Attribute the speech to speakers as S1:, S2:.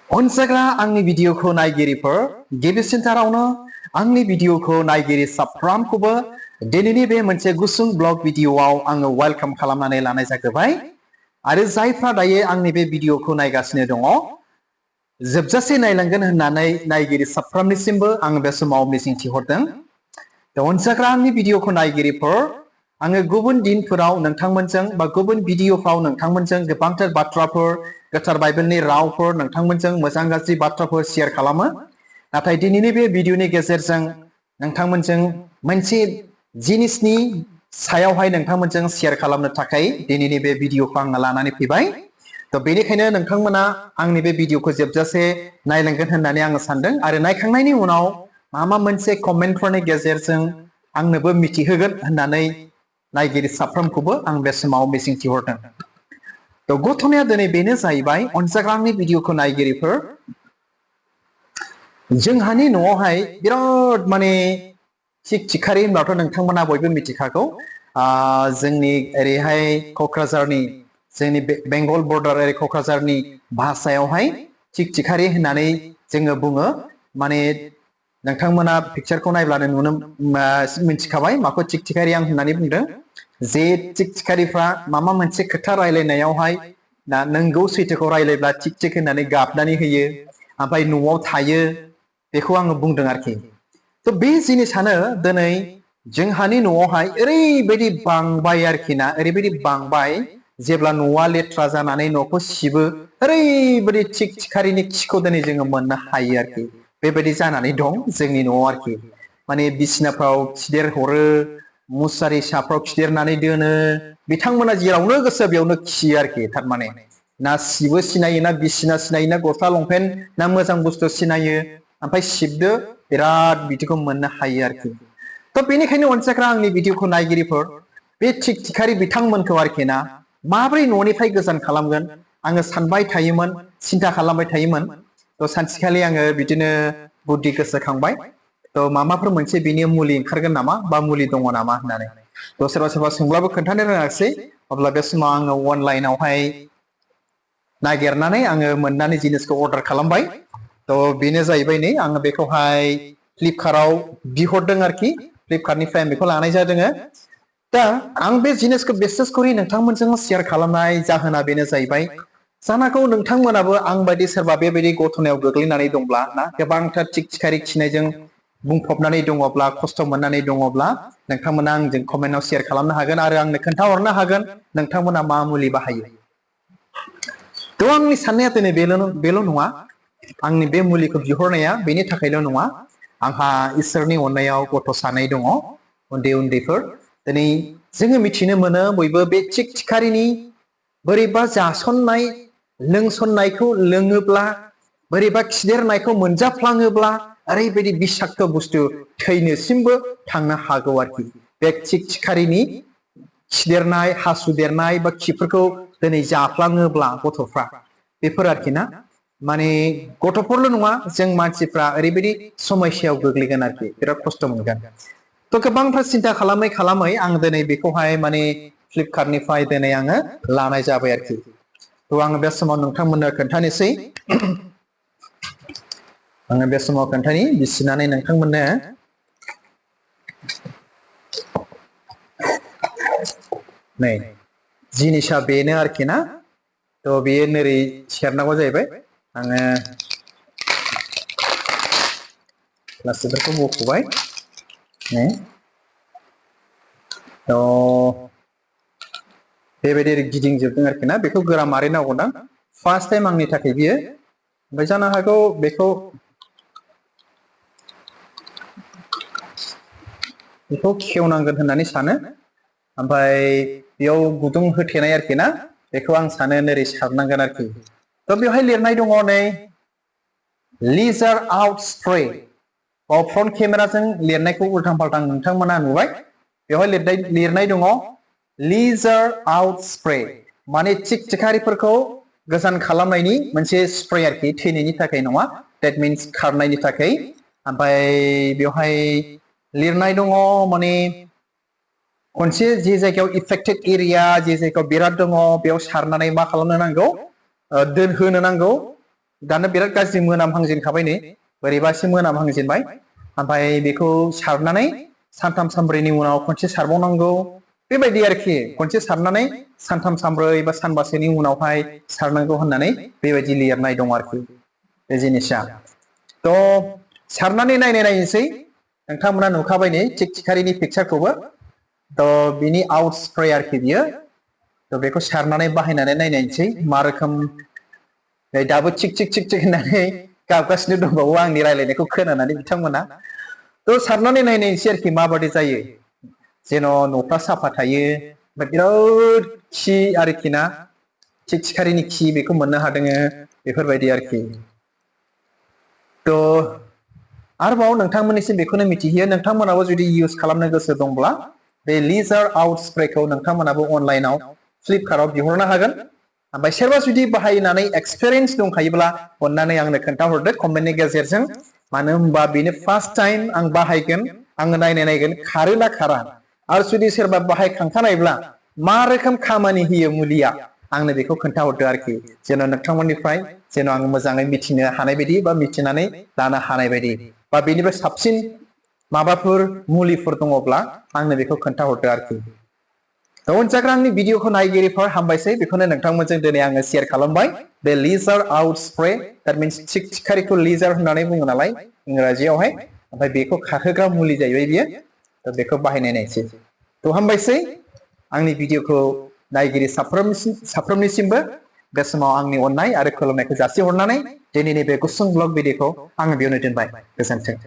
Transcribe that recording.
S1: अनसायग्रा आंनि भिडिअखौ नायगिरिफोर गिबिसिनथारावनो आंनि भिडिअखौ नायगिरि साफ्रोमखौबो दिनैनि बे मोनसे गुसुं ब्लग भिडिअआव आङो वेलकाम खालामनानै लानाय जागोबाय आरो जायफ्रा दायो आंनि बे भिडिअखौ नायगासिनो दङ जोबजासे नायलांगोन होननानै नायगिरि साफ्रोमनिसिमबो आं बे समाव मिजिंथिहरदों। अनसायग्रा आंनि भिडिअखौ नायगिरिफोर आङो गुबुन दिनफोराव नोंथांमोनजों बा गुबुन भिडिअफ्राव नोंथांमोनजों गोबांथार बाथ्राफोर गोथार बाइबेलनि रावफोर नोंथांमोनजों मोजां गाज्रि बाथ्राफोर शेयार खालामो। नाथाय दिनैनि बे भिडिअनि गेजेरजों नोंथांमोनजों मोनसे जिनिसनि सायावहाय नोंथांमोनजों शेयार खालामनो थाखाय दिनैनि बे भिडिअखौ आङो लानानै फैबाय। तो बेनिखायनो नोंथांमोना आंनि बे भिडिअखौ जोबजासे नायलांगोन होननानै आङो सानदों आरो नायखांनायनि उनाव माबा मोनसे कमेन्टफोरनि गेजेरजों आंनोबो मिथिहोगोन होननानै नायगिरि साफ्रोमखौबो आं बे समाव मिजिंथिहरदों। तो गथनाया दिनै बेनो जाहैबाय अनसायग्रा आंनि भिडिअखौ नायगिरिफोर जोंहानि न'आवहाय बिराद माने चिक-चिकारि होनब्लाथ' नोंथांमोना बयबो मिथिखागौ। जोंनि ओरैहाय क'क्राझारनि जोंनि बेंगल बर्डार ओरै क'क्राझारनि भाषायावहाय चिक-चिकारि होननानै जोङो बुङो। माने नोंथांमोना पिक्चारखौ नायब्लानो नुनो मिथिखाबाय माखौ चिक-चिकारि आं होननानै बुंदों। जे चिक-चिकारिफ्रा माबा मोनसे खोथा रायलायनायावहाय ना नोंगौ सैथोखौ रायलायब्ला चिक-चिक होननानै गाबनानै होयो ओमफ्राय न'आव थायो बेखौ आङो बुंदों आरोखि। तो बे जिनिसानो दिनै जोंहानि न'आवहाय ओरैबायदि बांबाय आरोखि ना ओरैबायदि बांबाय जेब्ला न'आ लेथ्रा जानानै न'खौ सिबो ओरैबायदि चिक-चिकारिनि खिखौ दिनै जोङो मोननो हायो आरोखि। बेबायदि जानानै दं जोंनि न'आव आरोखि। माने बिसिनाफ्राव खिदेर हरो मुसारि साफ्राव खिदेरनानै दोनो बिथांमोना जेरावनो गोसो बेयावनो खियो आरोखि। थारमाने ना सिबो सिनायो ना बिसिना सिनायो ना गस्ला लंपेन्ट ना मोजां बुस्थु सिनायो ओमफ्राय सिबदो बिराद बिदिखौ मोननो हायो आरोखि। तो बेनिखायनो अनसायग्रा आंनि भिडिअखौ नायगिरिफोर बे चिक-चिकारि बिथांमोनखौ आरोखि ना माबोरै न'निफ्राय गोजान खालामगोन आङो सानबाय थायोमोन सिन्था खालामबाय थायोमोन। तो सानसेखालि आङो बिदिनो बुद्धि गोसोखांबाय तो माबाफोर मोनसे बिनि मुलि ओंखारगोन नामा बा मुलि दङ नामा होननानै। तो सोरबा सोरबा सोंब्लाबो खोन्थानो रोङासै अब्ला बे समाव आङो अनलाइनावहाय नागिरनानै आङो मोननानै जिनिसखौ अर्डार खालामबाय। तो बेनो जाहैबाय नै आङो बेखौहाय फ्लिपकार्टआव बिहरदों आरोखि। फ्लिपकार्टनिफ्राय आं बेखौ लानाय जादों। दा आं बे जिनिसखौ बिसेस करि नोंथांमोनजों शेयार खालामनाय जाहोना बेनो जाहैबाय जानो हागौ नोंथांमोनाबो आं बायदि सोरबा बेबायदि गथनायाव गोग्लैनानै दंब्ला ना गोबांथार चिक-चिकारि खिनायजों बुंफबनानै दङब्ला खस्थ' मोननानै दङब्ला नोंथांमोना आंजों कमेन्टआव शेयार खालामनो हागोन आरो आंनो खोन्थाहरनो हागोन नोंथांमोना मा मुलि बाहायो। तो आंनि साननाया दिनै बेल' नङा आंनि बे मुलिखौ बिहरनाया बेनि थाखायल' नङा आंहा इसोरनि अननायाव गथ' सानै दङ उन्दै उन्दैफोर। दिनै जोङो मिथिनो मोनो बयबो बे चिक-चिकारिनि बोरैबा जासननाय लोंसननायखौ लोङोब्ला बोरैबा खिदेरनायखौ मोनजाफ्लाङोब्ला ओरैबायदि बिसाक्त बुस्थु थैनोसिमबो थांनो हागौ आरोखि। बे चिक-चिकारिनि खिदेरनाय हासुदेरनाय बा खिफोरखौ दिनै जाफ्लाङोब्ला गथ'फ्रा बेफोर आरोखि ना माने गथ'फोरल' नङा जों मानसिफ्रा ओरैबायदि समयसायाव गोग्लैगोन आरोखि बिराद खस्थ' मोनगोन। तो गोबांथार सिन्था खालामै खालामै आं दिनै बेखौहाय माने फ्लिपकार्टनिफ्राय दिनै आङो लानाय जाबाय आरोखि। तो आङो बे समाव नोंथांमोननो खोन्थानोसै आङो बे समाव खोन्थानि बिसिनानै नोंथांमोननो नै जिनिसा बेनो आरोखि ना। तो बेयो नोरै सेरनांगौ जाहैबाय आङो प्लास्टिकफोरखौ बख'बाय। तो बेबायदि गिदिंजोबदों आरोखि ना बेखौ गोरा मारै नांगौदां फार्स्ट टाइम आंनि थाखाय बियो ओमफ्राय जानो हागौ बेखौ खेवनांगोन होननानै सानो ओमफ्राय बेयाव गुदुं होथेनाय आरोखि ना बेखौ आं सानो नोरै सारनांगोन आरोखि। तो बेवहाय लिरनाय दङ नै लिजार आउट स्प्रे फ्रन्ट केमेराजों लिरनायखौ उल्थां फाल्थां नोंथांमोना नुबाय। बेवहाय लिरनाय दङ लिजार आउट स्प्रे माने चिक-चिकारिफोरखौ गोजान खालामनायनि मोनसे स्प्रे आरोखि थैनायनि थाखाय नङा डेट मिन्स खारनायनि थाखाय। ओमफ्राय बेवहाय लिरनाय दङ माने खनसे जे जायगायाव इफेक्टेड एरिया जे जायगायाव बिराद दङ बेयाव सारनानै मा खालामनो नांगौ दोनहोनो नांगौ दानो बिराद गाज्रि मोनामहांजेनखाबाय नै बोरैबासो मोनामहांजेनबाय ओमफ्राय बेखौ सारनानै सानथाम सानब्रैनि उनाव खनसे सारबावनांगौ बेबायदि आरोखि खनसे सारनानै सानथाम सानब्रै बा सानबासोनि उनावहाय सारनांगौ होननानै बेबायदि लिरनाय दं आरोखि बे जिनिसा थ' सारनानै नायनोसै नोंथांमोना नुखाबाय नै चिकचिकारिनि पिक्चारखौबो थ' बिनि आउट स्प्रे आरोखि बियो थ' बेखौ सारनानै बाहायनानै नायनोसै मा रोखोम दाबो चिक चिक चिक चिक होननानै गाबगासिनो दंबावो आंनि रायलायनायखौ खोनानानै बिथांमोना थ' सारनानै नायनोसै आरोखि माबादि जायो जेन' न'फ्रा साफा थायो बिराद खि आरोखि ना चिकचिकारिनि खि बेखौ मोननो हादों बेफोरबायदि आरोखि थ' आरोबाव नोंथांमोननिसिम बेखौनो मिथिहोयो नोंथांमोनाबो जुदि इउज खालामनो गोसो दंब्ला बे लिजार आउट स्प्रेखौ नोंथांमोनाबो अनलाइनाव फ्लिपकार्टआव बिहरनो हागोन ओमफ्राय सोरबा जुदि बाहायनानै एक्सपिरियेन्स दंखायोब्ला अननानै आंनो खोन्थाहरदो कमेन्टनि गेजेरजों मानो होनबा बेनो फार्स्ट टाइम आं बाहायगोन आङो नायगोन खारो ना खारा आरो जुदि सोरबा बाहायखांखानायब्ला मा रोखोम खामानि होयो मुलिया आंनो बेखौ खोन्थाहरदो आरोखि जेन' नोंथांमोननिफ्राय जेन' आं मोजाङै मिथिनो हानाय बायदि बा मिथिनानै लानो हानाय बायदि बा बेनिफ्राय साबसिन माबाफोर मुलिफोर दङब्ला आंनो बेखौ खोन्थाहरदो आरोखि अनजाग्रा आंनि भिडिअखौ नायगिरिफोर हामबायसै बेखौनो नोंथांमोनजों दिनै आङो शेयार खालामबाय बे लिजार आउट स्प्रे दैट मिन्स चिकचिकारिखौ लिजार होननानै बुङो नालाय इंराजियावहाय ओमफ्राय बेखौ खारहोग्रा मुलि जाहैबाय बियो थ' बेखौ बाहायनाय नायसै थ' हामबायसै आंनि भिडिअखौ नायगिरि साफ्रोमनिसिमबो बे समाव आंनि अननाय आरो खुलुमनायखौ जासिहरनानै दिनैनि बे गुसुं ब्लग भिडिअखौ आङो बेयावनो दोनबाय गोजोन्थों